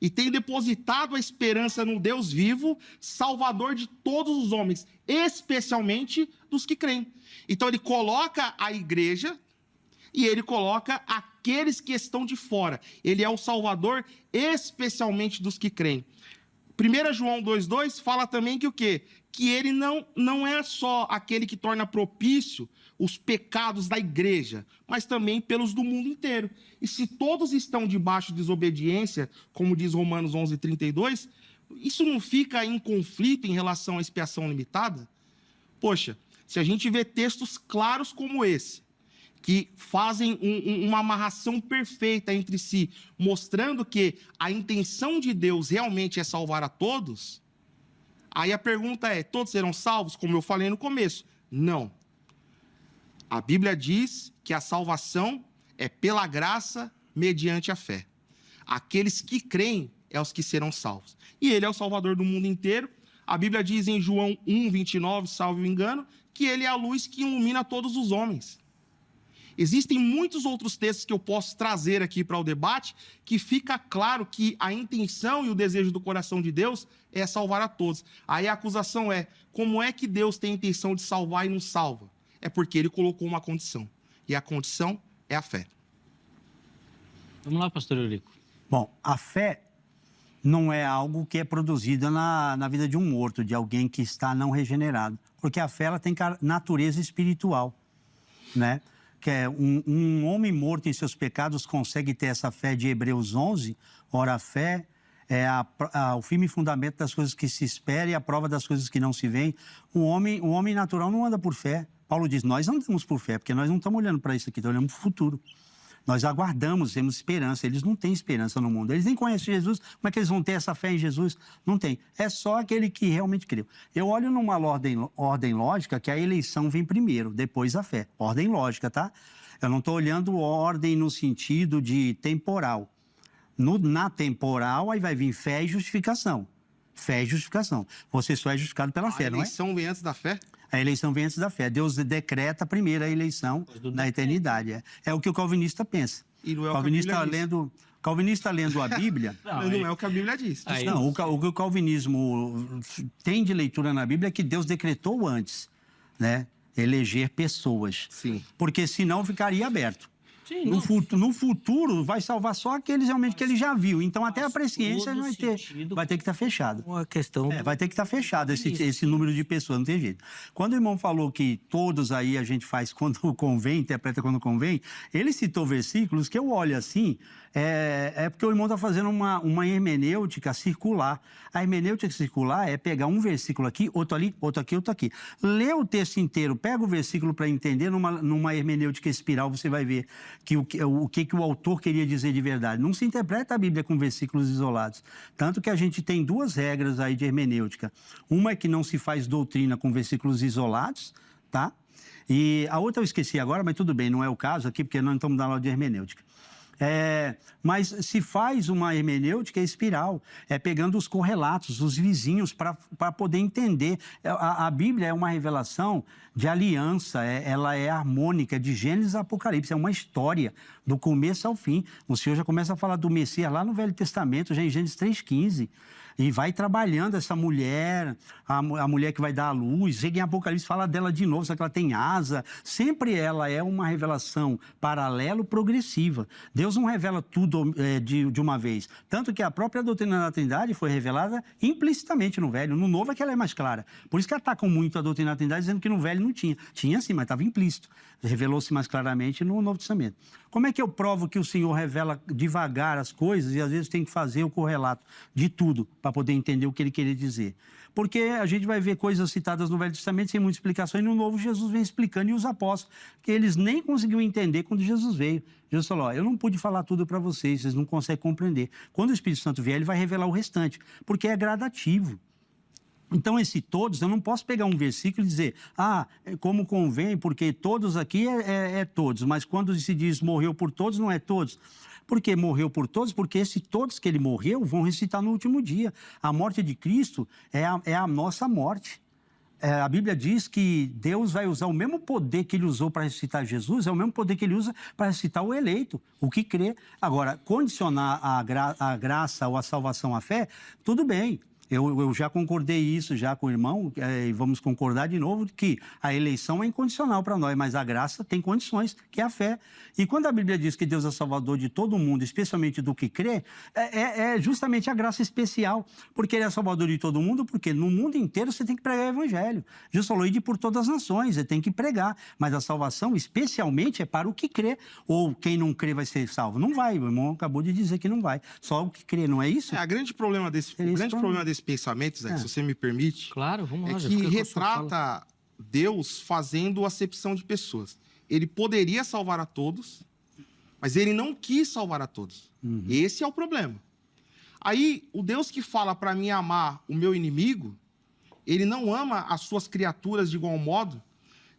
e têm depositado a esperança no Deus vivo, Salvador de todos os homens, especialmente dos que creem. Então, ele coloca a igreja e ele coloca aqueles que estão de fora. Ele é o Salvador, especialmente dos que creem. 1 João 2:2 fala também que o quê? Que ele não é só aquele que torna propício os pecados da igreja, mas também pelos do mundo inteiro. E se todos estão debaixo de desobediência, como diz Romanos 11:32, isso não fica em conflito em relação à expiação limitada? Poxa, se a gente vê textos claros como esse, que fazem uma amarração perfeita entre si, mostrando que a intenção de Deus realmente é salvar a todos, aí a pergunta é, todos serão salvos, como eu falei no começo? Não. A Bíblia diz que a salvação é pela graça mediante a fé. Aqueles que creem é os que serão salvos. E ele é o Salvador do mundo inteiro. A Bíblia diz em João 1:29, salvo o engano, que ele é a luz que ilumina todos os homens. Existem muitos outros textos que eu posso trazer aqui para o debate, que fica claro que a intenção e o desejo do coração de Deus é salvar a todos. Aí a acusação é, como é que Deus tem a intenção de salvar e não salva? É porque ele colocou uma condição. E a condição é a fé. Vamos lá, pastor Eurico. Bom, a fé não é algo que é produzida na vida de um morto, de alguém que está não regenerado. Porque a fé ela tem natureza espiritual, né? Que é um homem morto em seus pecados consegue ter essa fé de Hebreus 11. Ora, a fé é o firme fundamento das coisas que se espera e a prova das coisas que não se veem. O homem natural não anda por fé. Paulo diz, nós andamos por fé, porque nós não estamos olhando para isso aqui, estamos olhando para o futuro. Nós aguardamos, temos esperança. Eles não têm esperança no mundo. Eles nem conhecem Jesus. Como é que eles vão ter essa fé em Jesus? Não tem. É só aquele que realmente creu. Eu olho numa ordem lógica que a eleição vem primeiro, depois a fé. Ordem lógica, tá? Eu não estou olhando ordem no sentido de temporal. Na temporal, aí vai vir fé e justificação. Fé e justificação. Você só é justificado pela fé, não é? A eleição vem antes da fé? A eleição vem antes da fé. Deus decreta primeiro a eleição na eternidade. É o que o calvinista pensa. E não é o calvinista lendo a Bíblia... não é o que a Bíblia diz. Não, o que o calvinismo tem de leitura na Bíblia é que Deus decretou antes, né? Eleger pessoas. Sim. Porque senão ficaria aberto. Sim, No futuro, vai salvar só aqueles realmente que ele já viu. Então, até a presciência vai ter que estar fechada. Uma questão... vai ter que estar fechado esse número de pessoas, não tem jeito. Quando o irmão falou que todos aí a gente faz quando convém, interpreta quando convém, ele citou versículos que eu olho assim, É porque o irmão está fazendo uma hermenêutica circular. A hermenêutica circular é pegar um versículo aqui, outro ali, outro aqui, outro aqui. Lê o texto inteiro, pega o versículo para entender, numa hermenêutica espiral você vai ver o que o autor queria dizer de verdade. Não se interpreta a Bíblia com versículos isolados. Tanto que a gente tem duas regras aí de hermenêutica. Uma é que não se faz doutrina com versículos isolados, tá? E a outra eu esqueci agora, mas tudo bem, não é o caso aqui, porque nós não estamos dando aula de hermenêutica. Mas se faz uma hermenêutica espiral, pegando os correlatos, os vizinhos, para poder entender. A Bíblia é uma revelação de aliança, ela é harmônica, de Gênesis a Apocalipse, é uma história do começo ao fim. O Senhor já começa a falar do Messias lá no Velho Testamento, já em Gênesis 3,15. E vai trabalhando essa mulher, a mulher que vai dar à luz. Chega em Apocalipse, fala dela de novo, só que ela tem asa. Sempre ela é uma revelação paralelo progressiva. Deus não revela tudo de uma vez. Tanto que a própria doutrina da Trindade foi revelada implicitamente no Velho. No Novo é que ela é mais clara. Por isso que atacam muito a doutrina da Trindade, dizendo que no Velho não tinha. Tinha sim, mas estava implícito. Revelou-se mais claramente no Novo Testamento. Como é que eu provo que o Senhor revela devagar as coisas e às vezes tem que fazer o correlato de tudo para poder entender o que ele queria dizer? Porque a gente vai ver coisas citadas no Velho Testamento sem muita explicação e no Novo Jesus vem explicando, e os apóstolos, que eles nem conseguiam entender quando Jesus veio. Jesus falou, eu não pude falar tudo para vocês não conseguem compreender. Quando o Espírito Santo vier, ele vai revelar o restante, porque é gradativo. Então, esse todos, eu não posso pegar um versículo e dizer, como convém, porque todos aqui é todos, mas quando se diz morreu por todos, não é todos. Por que morreu por todos? Porque esses todos que ele morreu vão ressuscitar no último dia. A morte de Cristo é a nossa morte. A Bíblia diz que Deus vai usar o mesmo poder que ele usou para ressuscitar Jesus, é o mesmo poder que ele usa para ressuscitar o eleito, o que crê. Agora, condicionar a graça ou a salvação à fé, tudo bem. Eu já concordei isso já com o irmão, e vamos concordar de novo, que a eleição é incondicional para nós, mas a graça tem condições, que é a fé. E quando a Bíblia diz que Deus é salvador de todo mundo, especialmente do que crê, é justamente a graça especial, porque ele é salvador de todo mundo, porque no mundo inteiro você tem que pregar o evangelho. Jesus falou, ide por todas as nações, você tem que pregar, mas a salvação especialmente é para o que crê, ou quem não crê vai ser salvo. Não vai, o irmão acabou de dizer que não vai, só o que crê, não é isso? O grande problema desse pensamento, Zé, se você me permite, claro, vamos lá, é que retrata Deus fazendo acepção de pessoas. Ele poderia salvar a todos, mas ele não quis salvar a todos. Esse é o problema. Aí, o Deus que fala para mim amar o meu inimigo, ele não ama as suas criaturas de igual modo,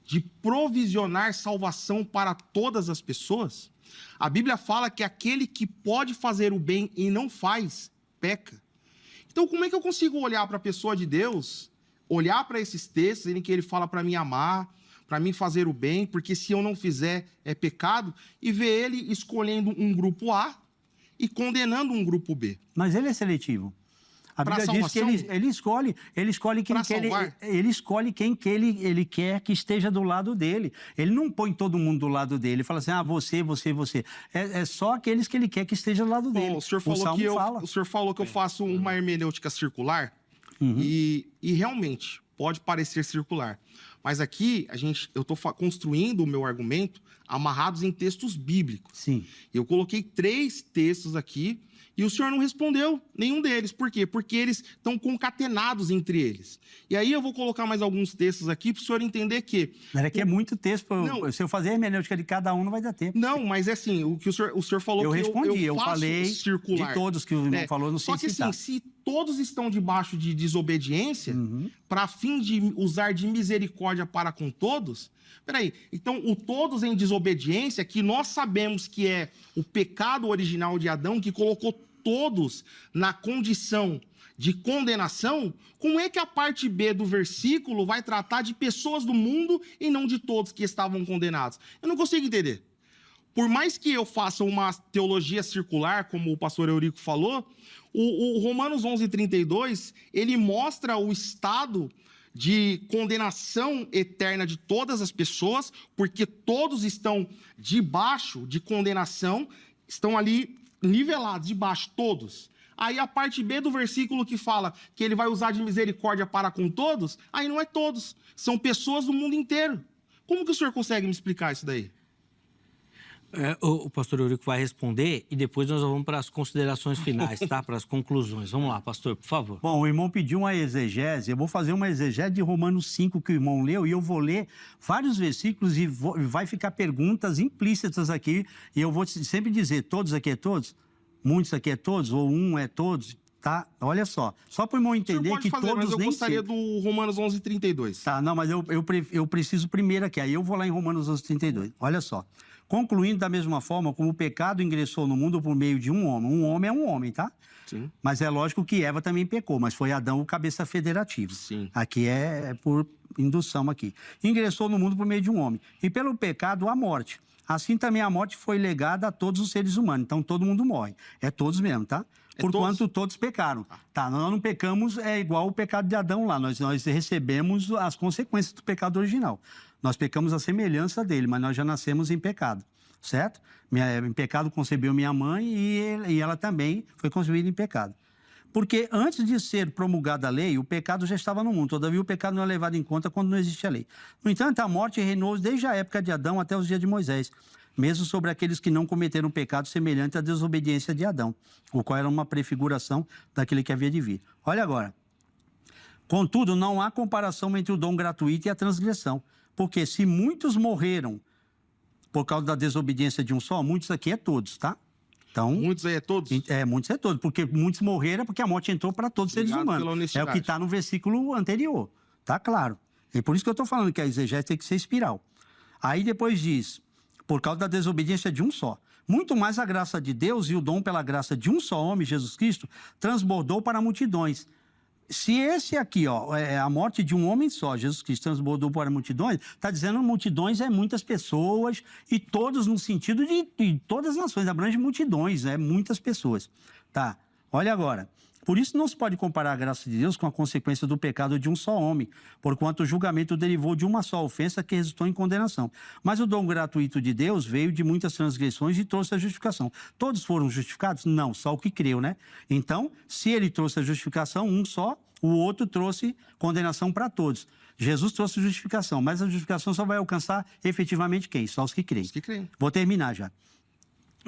de provisionar salvação para todas as pessoas. A Bíblia fala que aquele que pode fazer o bem e não faz, peca. Então, como é que eu consigo olhar para a pessoa de Deus, olhar para esses textos em que ele fala para mim amar, para mim fazer o bem, porque se eu não fizer é pecado, e ver ele escolhendo um grupo A e condenando um grupo B? Mas ele é seletivo. A Bíblia diz que ele escolhe quem que ele quer que esteja do lado dele. Ele não põe todo mundo do lado dele. Ele fala assim, você. É só aqueles que ele quer que esteja do lado dele. O senhor falou que eu faço uma hermenêutica circular e realmente pode parecer circular. Mas aqui eu estou construindo o meu argumento amarrados em textos bíblicos. Sim. Eu coloquei 3 textos aqui e o senhor não respondeu nenhum deles. Por quê? Porque eles estão concatenados entre eles. E aí eu vou colocar mais alguns textos aqui para o senhor entender que... Mas aqui é muito texto. Se eu fazer a hermenêutica de cada um, não vai dar tempo. Não, mas é assim, o que o senhor falou eu respondi, eu falei circular. De todos que o irmão falou, não sei citar. Só que assim, se todos estão debaixo de desobediência, para fim de usar de misericórdia para com todos... Peraí, então o todos em desobediência, que nós sabemos que é o pecado original de Adão, que colocou todos na condição de condenação, como é que a parte B do versículo vai tratar de pessoas do mundo e não de todos que estavam condenados? Eu não consigo entender. Por mais que eu faça uma teologia circular, como o pastor Eurico falou, o Romanos 11:32, ele mostra o estado de condenação eterna de todas as pessoas, porque todos estão debaixo de condenação, estão ali nivelados, debaixo, todos. Aí a parte B do versículo que fala que ele vai usar de misericórdia para com todos, aí não é todos, são pessoas do mundo inteiro. Como que o senhor consegue me explicar isso daí? O pastor Eurico vai responder e depois nós vamos para as considerações finais, tá? Para as conclusões. Vamos lá, pastor, por favor. Bom, o irmão pediu uma exegese. Eu vou fazer uma exegese de Romanos 5 que o irmão leu e eu vou ler vários versículos e vai ficar perguntas implícitas aqui. E eu vou sempre dizer, todos aqui é todos? Muitos aqui é todos? Ou um é todos? Tá? Olha só para o irmão entender que fazer, todos mas eu nem gostaria sempre... do Romanos 11:32. Tá, não, mas eu preciso primeiro aqui. Aí eu vou lá em Romanos 11:32. Olha só. Concluindo da mesma forma como o pecado ingressou no mundo por meio de um homem. Um homem é um homem, tá? Sim. Mas é lógico que Eva também pecou, mas foi Adão o cabeça federativo. Sim. Aqui é por indução aqui. Ingressou no mundo por meio de um homem. E pelo pecado, a morte. Assim também a morte foi legada a todos os seres humanos. Então todo mundo morre. É todos mesmo, tá? Porquanto todos pecaram. Tá, nós não pecamos, é igual o pecado de Adão lá. Nós recebemos as consequências do pecado original. Nós pecamos a semelhança dele, mas nós já nascemos em pecado, certo? Em pecado concebeu minha mãe e ela também foi concebida em pecado. Porque antes de ser promulgada a lei, o pecado já estava no mundo. Todavia, o pecado não é levado em conta quando não existe a lei. No entanto, a morte reinou desde a época de Adão até os dias de Moisés, mesmo sobre aqueles que não cometeram pecado semelhante à desobediência de Adão, o qual era uma prefiguração daquele que havia de vir. Olha agora. Contudo, não há comparação entre o dom gratuito e a transgressão, porque se muitos morreram por causa da desobediência de um só, muitos aqui é todos, tá? Então, muitos aí é todos? Muitos é todos, porque muitos morreram porque a morte entrou para todos os seres humanos. É o que está no versículo anterior, tá claro. É por isso que eu estou falando que a exegese tem que ser espiral. Aí depois diz, por causa da desobediência de um só. Muito mais a graça de Deus e o dom pela graça de um só homem, Jesus Cristo, transbordou para multidões. Se esse aqui, ó, é a morte de um homem só, Jesus Cristo transbordou para multidões, está dizendo multidões é muitas pessoas e todos no sentido de todas as nações, abrange multidões, muitas pessoas. Tá, olha agora. Por isso não se pode comparar a graça de Deus com a consequência do pecado de um só homem, porquanto o julgamento derivou de uma só ofensa que resultou em condenação. Mas o dom gratuito de Deus veio de muitas transgressões e trouxe a justificação. Todos foram justificados? Não, só o que creu, né? Então, se ele trouxe a justificação, um só, o outro trouxe condenação para todos. Jesus trouxe justificação, mas a justificação só vai alcançar efetivamente quem? Só os que creem. Os que creem. Vou terminar já.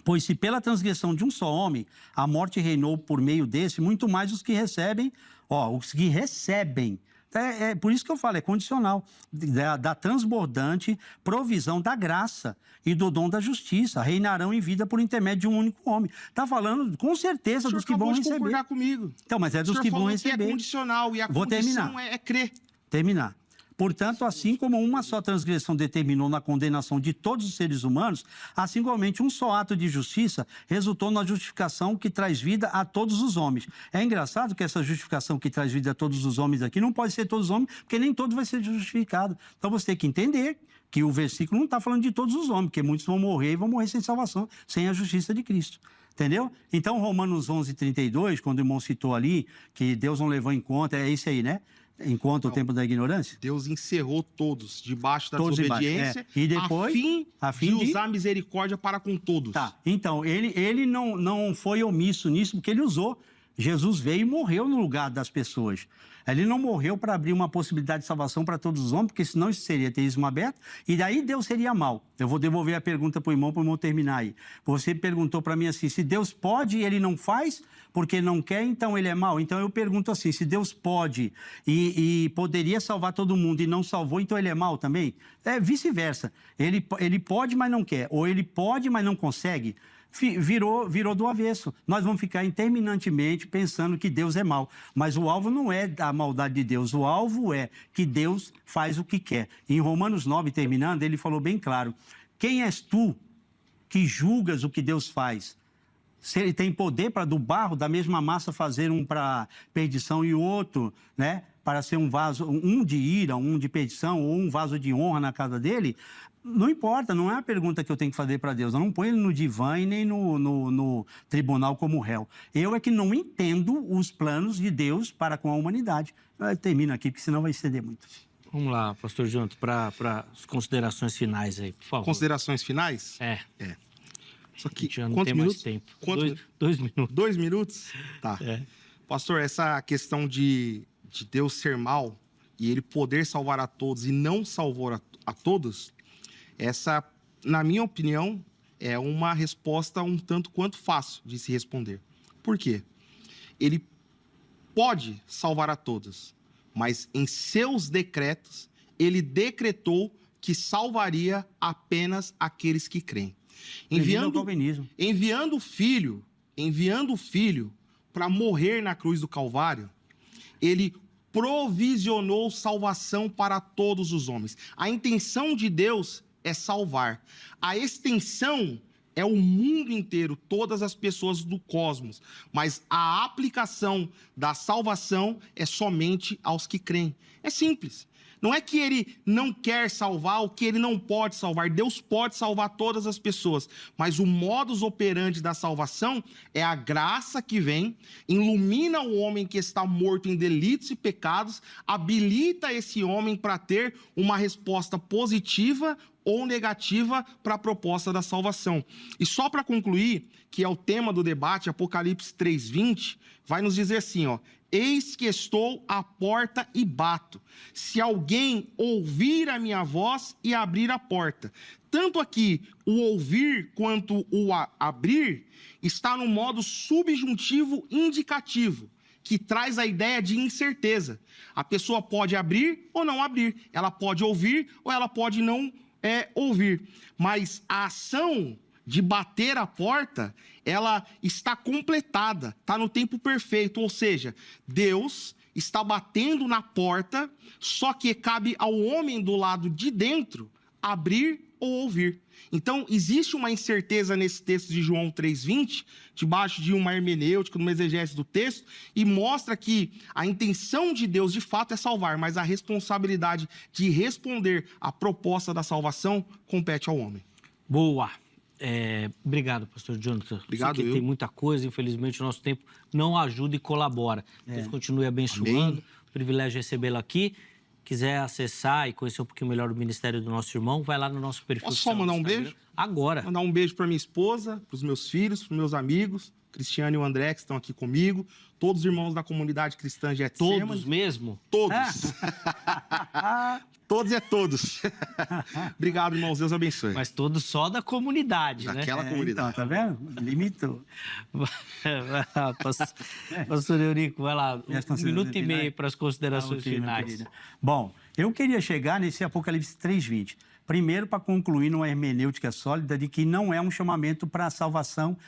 Pois se pela transgressão de um só homem a morte reinou por meio desse, muito mais os que recebem, os que recebem. É por isso que eu falo, é condicional, da transbordante provisão da graça e do dom da justiça, reinarão em vida por intermédio de um único homem. Está falando, com certeza, dos que vão receber. Concordar comigo. Então, mas é dos que vão receber. É condicional e a Vou condição terminar. é crer. Terminar. Portanto, assim como uma só transgressão determinou na condenação de todos os seres humanos, assim igualmente um só ato de justiça resultou na justificação que traz vida a todos os homens. É engraçado que essa justificação que traz vida a todos os homens aqui não pode ser todos os homens, porque nem todos vai ser justificado. Então você tem que entender que o versículo não está falando de todos os homens, porque muitos vão morrer e vão morrer sem salvação, sem a justiça de Cristo. Entendeu? Então, Romanos 11:32, quando o irmão citou ali, que Deus não levou em conta, é isso aí, né? Enquanto o tempo da ignorância? Deus encerrou todos debaixo da todos desobediência, e depois, a fim de usar misericórdia para com todos. Tá, então, ele não foi omisso nisso, porque ele usou. Jesus veio e morreu no lugar das pessoas. Ele não morreu para abrir uma possibilidade de salvação para todos os homens, porque senão isso seria teísmo aberto, e daí Deus seria mau. Eu vou devolver a pergunta para o irmão terminar aí. Você perguntou para mim assim, se Deus pode e ele não faz, porque não quer, então ele é mau. Então eu pergunto assim, se Deus pode e poderia salvar todo mundo e não salvou, então ele é mau também? É vice-versa. Ele pode, mas não quer. Ou ele pode, mas não consegue. Virou do avesso. Nós vamos ficar interminantemente pensando que Deus é mau. Mas o alvo não é a maldade de Deus. O alvo é que Deus faz o que quer. Em Romanos 9, terminando, ele falou bem claro. Quem és tu que julgas o que Deus faz? Se ele tem poder para do barro, da mesma massa, fazer um para perdição e outro, né? Para ser um vaso, um de ira, um de perdição, ou um vaso de honra na casa dele, não importa, não é a pergunta que eu tenho que fazer para Deus. Eu não ponho ele no divã e nem no tribunal como réu. Eu é que não entendo os planos de Deus para com a humanidade. Eu termino aqui, porque senão vai exceder muito. Vamos lá, pastor Jonto, para as considerações finais aí, por favor. Considerações finais? É. Só que, já não quantos tem minutos? mais tempo. Quantos... 2 minutos. 2 minutos? Tá. Pastor, essa questão de Deus ser mal e ele poder salvar a todos e não salvar a todos, essa, na minha opinião, é uma resposta um tanto quanto fácil de se responder. Por quê? Ele pode salvar a todos, mas em seus decretos, ele decretou que salvaria apenas aqueles que creem. Enviando o filho para morrer na cruz do Calvário, ele provisionou salvação para todos os homens. A intenção de Deus é salvar. A extensão é o mundo inteiro, todas as pessoas do cosmos. Mas a aplicação da salvação é somente aos que creem. É simples. Não é que ele não quer salvar ou que ele não pode salvar. Deus pode salvar todas as pessoas. Mas o modus operandi da salvação é a graça que vem, ilumina o homem que está morto em delitos e pecados, habilita esse homem para ter uma resposta positiva ou negativa para a proposta da salvação. E só para concluir, que é o tema do debate, Apocalipse 3:20, vai nos dizer assim, ó: eis que estou à porta e bato. Se alguém ouvir a minha voz e abrir a porta. Tanto aqui o ouvir quanto o abrir está no modo subjuntivo indicativo, que traz a ideia de incerteza. A pessoa pode abrir ou não abrir. Ela pode ouvir ou ela pode não ouvir. Mas a ação de bater a porta, ela está completada, está no tempo perfeito, ou seja, Deus está batendo na porta, só que cabe ao homem do lado de dentro abrir ou ouvir. Então, existe uma incerteza nesse texto de João 3:20, debaixo de uma hermenêutica, numa exegese do texto, e mostra que a intenção de Deus, de fato, é salvar, mas a responsabilidade de responder à proposta da salvação compete ao homem. Boa! Obrigado, pastor Jonathan. Obrigado. Sei que tem muita coisa, infelizmente o nosso tempo não ajuda e colabora. Deus continue abençoando. Amém. Privilégio recebê-lo aqui. Quiser acessar e conhecer um pouquinho melhor o ministério do nosso irmão, vai lá no nosso perfil. Posso só mandar um beijo? Agora. Mandar um beijo para minha esposa, para os meus filhos, para os meus amigos, Cristiano e o André, que estão aqui comigo, todos os irmãos da comunidade cristã Getsemane. Todos mesmo? Todos. Todos é todos. Obrigado, irmãos. Deus abençoe. Mas todos só da comunidade, né? Daquela comunidade. Então, tá vendo? Limitou. Pastor Eurico, vai lá. Um minuto e meio para as considerações finais. Bom, eu queria chegar nesse Apocalipse 3:20. Primeiro, para concluir numa hermenêutica sólida de que não é um chamamento para a salvação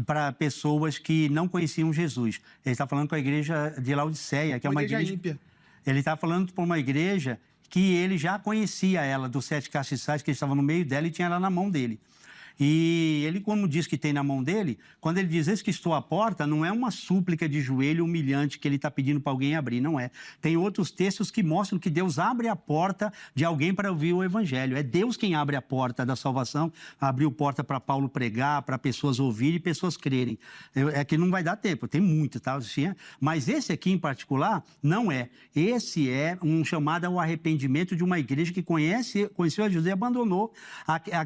para pessoas que não conheciam Jesus. Ele está falando com a igreja de Laodiceia, que é uma igreja ímpia. Ele está falando para uma igreja que ele já conhecia ela, dos 7 castiçais, que estava no meio dela e tinha ela na mão dele. E ele, como diz que tem na mão dele, quando ele diz eis que estou à porta, não é uma súplica de joelho humilhante que ele está pedindo para alguém abrir, não é. Tem outros textos que mostram que Deus abre a porta de alguém para ouvir o evangelho. É Deus quem abre a porta da salvação, abriu porta para Paulo pregar, para pessoas ouvirem e pessoas crerem. É que não vai dar tempo, tem muito, tá? Mas esse aqui em particular, não é. Esse é um chamado ao arrependimento de uma igreja que conheceu a Jesus e abandonou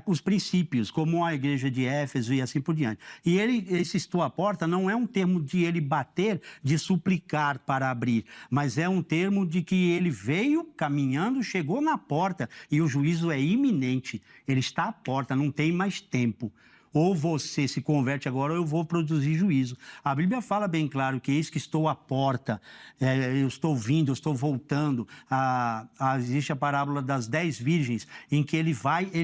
os princípios, como a igreja de Éfeso e assim por diante. E esse estou à porta não é um termo de ele bater, de suplicar para abrir, mas é um termo de que ele veio caminhando, chegou na porta e o juízo é iminente. Ele está à porta, não tem mais tempo. Ou você se converte agora ou eu vou produzir juízo. A Bíblia fala bem claro que eis que estou à porta, eu estou vindo, eu estou voltando. Existe a parábola das 10 virgens, em que ele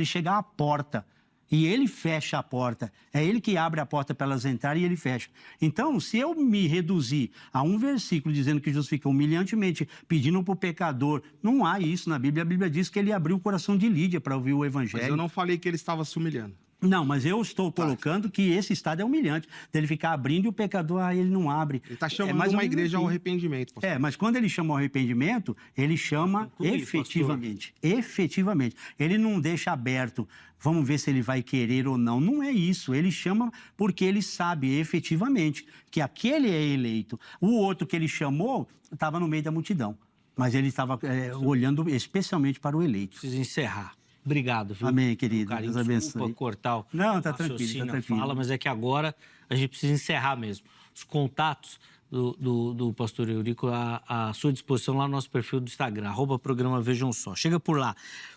chega à porta. E ele fecha a porta. É ele que abre a porta para elas entrarem e ele fecha. Então, se eu me reduzir a um versículo dizendo que Jesus fica humilhantemente pedindo para o pecador, não há isso na Bíblia. A Bíblia diz que ele abriu o coração de Lídia para ouvir o evangelho. Mas eu não falei que ele estava se humilhando. Não, mas eu estou colocando que esse estado é humilhante, dele ficar abrindo e o pecador, ele não abre. Ele está chamando uma igreja ao arrependimento, pastor. Mas quando ele chama ao arrependimento, ele chama efetivamente. Efetivamente. Ele não deixa aberto, vamos ver se ele vai querer ou não. Não é isso. Ele chama porque ele sabe efetivamente que aquele é eleito. O outro que ele chamou estava no meio da multidão, mas ele estava olhando especialmente para o eleito. Preciso encerrar. Obrigado, viu? Amém, querido. Carinho, Deus abençoe. desculpa cortar o Não, tá tranquilo, tá tranquilo. Fala, mas é que agora a gente precisa encerrar mesmo. Os contatos do pastor Eurico à sua disposição lá no nosso perfil do Instagram, @programa Vejam Só. Chega por lá,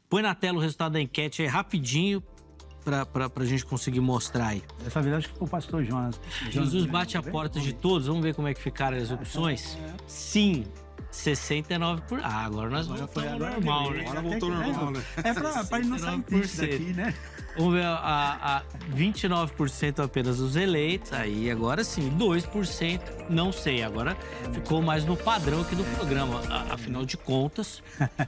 põe na tela o resultado da enquete aí rapidinho, pra gente conseguir mostrar aí. Dessa vez acho que foi o pastor Jonas. Jesus bate a porta de todos. Vamos ver como é que ficaram as opções? Sim, 69%. Ah, agora nós voltamos ao normal, né? Agora voltou ao normal, né? É pra ele não sair triste daqui, né? Vamos ver a 29% apenas os eleitos. Aí agora sim, 2% não sei. Agora ficou mais no padrão aqui do programa. Afinal de contas,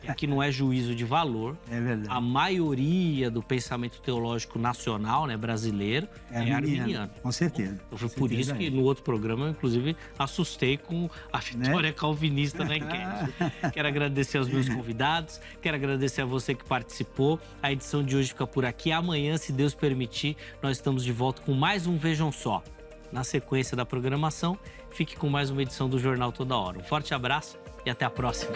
aqui não é juízo de valor. É verdade. A maioria do pensamento teológico nacional, né, brasileiro, é arminiano. Com certeza. Então foi por isso que no outro programa eu, inclusive, assustei com a vitória calvinista na enquete. Quero agradecer aos meus convidados, quero agradecer a você que participou. A edição de hoje fica por aqui. Amanhã, se Deus permitir, nós estamos de volta com mais um Vejam Só. Na sequência da programação, fique com mais uma edição do Jornal Toda Hora. Um forte abraço e até a próxima.